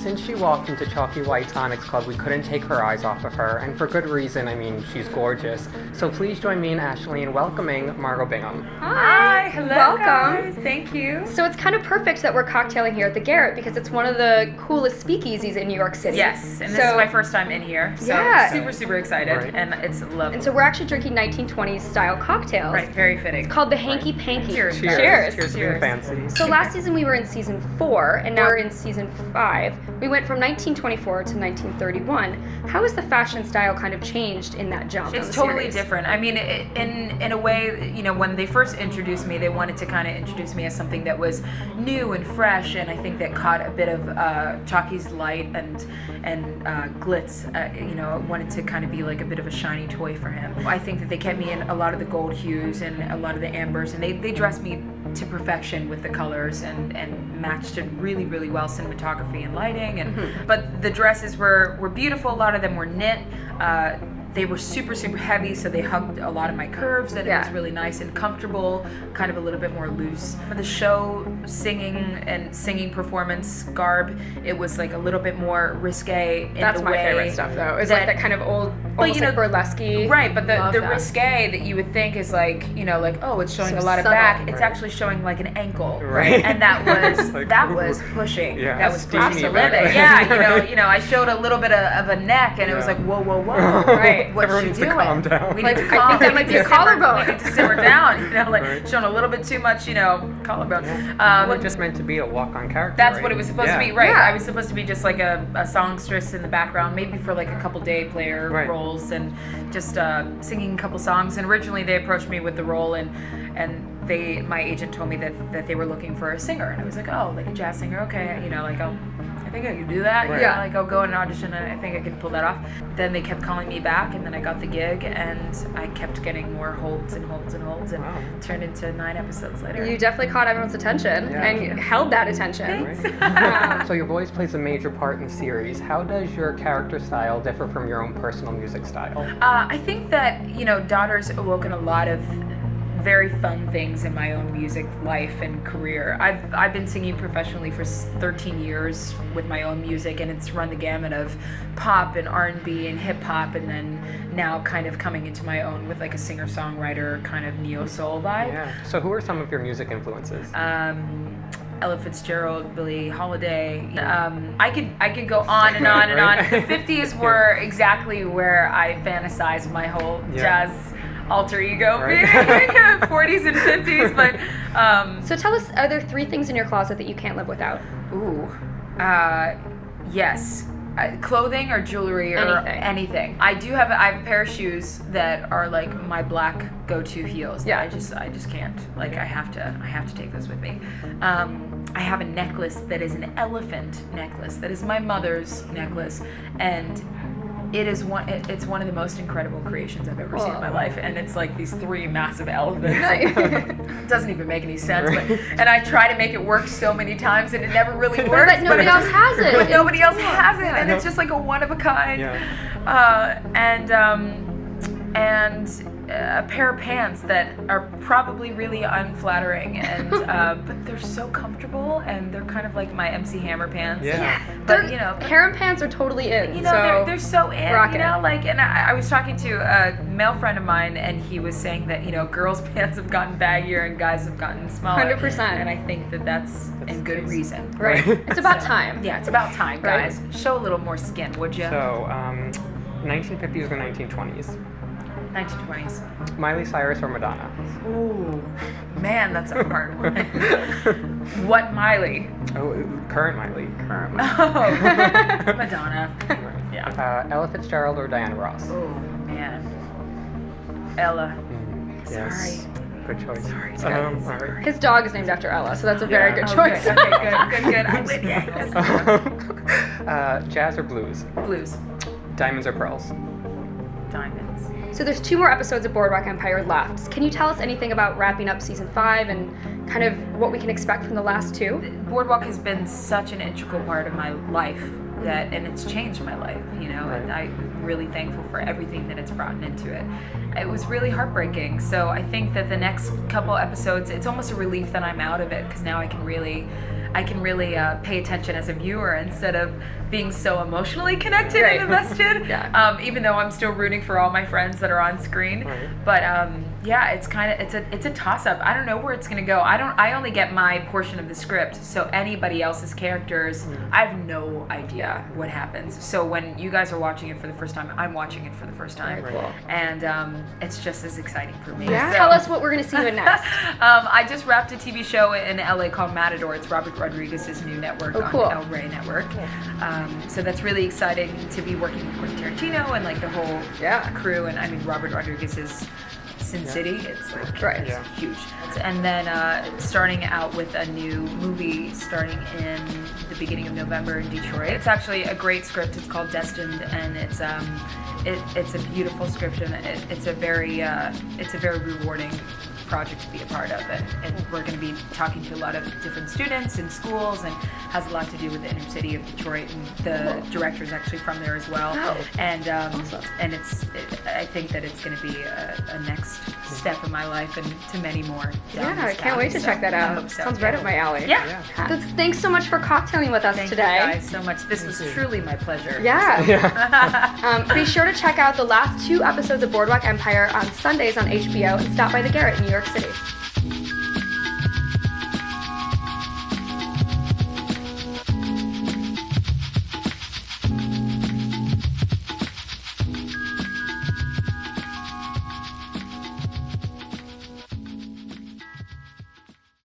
Since she walked into Chalky White's Onyx Club, we couldn't take her eyes off of her, and for good reason. I mean, she's gorgeous. So please join me and Ashley in welcoming Margot Bingham. Hi, hello, welcome. guys. Thank you. So it's kind of perfect that we're cocktailing here at the Garret because it's one of the coolest speakeasies in New York City. Yes, and this is my first time in here, so super, super excited, Right. and it's lovely. And so we're actually drinking 1920s style cocktails. Right, very fitting. It's called the Hanky Panky. Cheers. Cheers. Cheers. To being fancy. So last season we were in season 4, and now we're in season 5. We went from 1924 to 1931. How has the fashion style kind of changed in that jump? It's totally different. I mean, in a way, you know, when they first introduced me, they wanted to kind of introduce me as something that was new and fresh, and I think that caught a bit of Chalky's light and glitz. You know, wanted to kind of be like a bit of a shiny toy for him. I think that they kept me in a lot of the gold hues and a lot of the ambers, and they dressed me to perfection with the colors and matched it really, really well, cinematography and lighting. And but the dresses were beautiful. A lot of them were knit. They were super, super heavy, so they hugged a lot of my curves, and it was really nice and comfortable, kind of a little bit more loose. For the show singing performance garb, it was like a little bit more risque in That's the my way favorite stuff, though. It's like that kind of old, almost like burlesque-y. Right, but the that. risque that you would think is like, you know, like, oh, it's showing So a lot of subtle. back. It's actually showing like an ankle, Right. And that was Like, that ooh. was pushing. Yeah, that was steamy pushing the about limit. it. Yeah, you know, I showed a little bit of a neck, and it was like, whoa, Right. What's Everyone she needs to doing? calm down. We need to I calm. think that might be a collarbone. We need to simmer down. You know, like Right. showing a little bit too much. You know, collarbone. Well, it just meant to be a walk-on character. That's right? what it was supposed to be, right? I was supposed to be just like a songstress in the background, maybe for like a couple day player roles, and just singing a couple songs. And originally they approached me with the role, and my agent told me that they were looking for a singer, and I was like, oh, like a jazz singer, okay, you know, like I think I could do that. Right. Yeah, like I'll go and audition, and I think I could pull that off. Then they kept calling me back, and then I got the gig, and I kept getting more holds and turned into 9 episodes later. You definitely caught everyone's attention and held that attention. So your voice plays a major part in the series. How does your character style differ from your own personal music style? I think that, you know, Daughter's awoken a lot of very fun things in my own music life and career. I've been singing professionally for 13 years with my own music, and it's run the gamut of pop and R&B and hip hop, and then now kind of coming into my own with like a singer-songwriter kind of neo-soul vibe. Yeah. So who are some of your music influences? Ella Fitzgerald, Billie Holiday. I could go on and on and on. The 50s were exactly where I fantasized my whole jazz alter ego being. 40s and 50s, but So tell us, are there 3 things in your closet that you can't live without? Yes. Clothing or jewelry or anything. I have a pair of shoes that are like my black go-to heels. Yeah. That I just can't. Like I have to take those with me. I have a necklace that is an elephant necklace. That is my mother's necklace, and it's one of the most incredible creations I've ever seen in my life, and it's like these 3 massive elephants. It doesn't even make any sense, and I try to make it work so many times, and it never really works. But nobody else has it. But nobody else has it, and it's just like a one of a kind. And a pair of pants that are probably really unflattering, and but they're so comfortable, and they're kind of like my MC Hammer pants. But you know, harem pants are totally in. You know, they're so in. Rock you know, like, and I was talking to a male friend of mine, and he was saying that, you know, girls' pants have gotten baggier and guys have gotten smaller. 100%. And I think that's in good reason. Right. It's about time. Yeah, it's about time, guys. Show a little more skin, would you? So, 1950s or 1920s? 1920s. Miley Cyrus or Madonna? Ooh, man, that's a hard one. What Miley? Oh, current Miley. Oh, Madonna. Yeah. Ella Fitzgerald or Diana Ross? Oh, man. Ella. Yes. Sorry. Good choice. Sorry. All right. His dog is named after Ella, so that's a very good choice. Good. Okay, good. I'm with you. Jazz or blues? Blues. Diamonds or pearls? Diamonds. So there's 2 more episodes of Boardwalk Empire left. Can you tell us anything about wrapping up season 5 and kind of what we can expect from the last 2? Boardwalk has been such an integral part of my life and it's changed my life, you know, and I'm really thankful for everything that it's brought into it. It was really heartbreaking. So I think that the next couple episodes, it's almost a relief that I'm out of it, because now I can really I can really pay attention as a viewer instead of being so emotionally connected and invested. Even though I'm still rooting for all my friends that are on screen. But it's a toss up. I don't know where it's gonna go. I only get my portion of the script, so anybody else's characters, I have no idea what happens. So when you guys are watching it for the first time, I'm watching it for the first time. Very cool. And it's just as exciting for me. Yeah. So, Tell us what we're gonna see you in next. I just wrapped a TV show in LA called Matador. It's Robert Rodriguez's new network on El Rey Network. So that's really exciting to be working with Quentin Tarantino and like the whole crew. And I mean, Robert Rodriguez is Sin City. It's like it's huge. And then starting out with a new movie starting in the beginning of November in Detroit. It's actually a great script. It's called Destined, and it's a beautiful script, and it's a very rewarding project to be a part of, and we're going to be talking to a lot of different students in schools, and has a lot to do with the inner city of Detroit, and the director is actually from there as well. And and I think that it's going to be a next step in my life and to many more. I can't wait to check that out. I hope so. Sounds right up my alley. Yeah. Thanks so much for cocktailing with us today. Thank you guys so much. This was truly my pleasure. Be sure to check out the last 2 episodes of Boardwalk Empire on Sundays on HBO and stop by the Garret in New York City.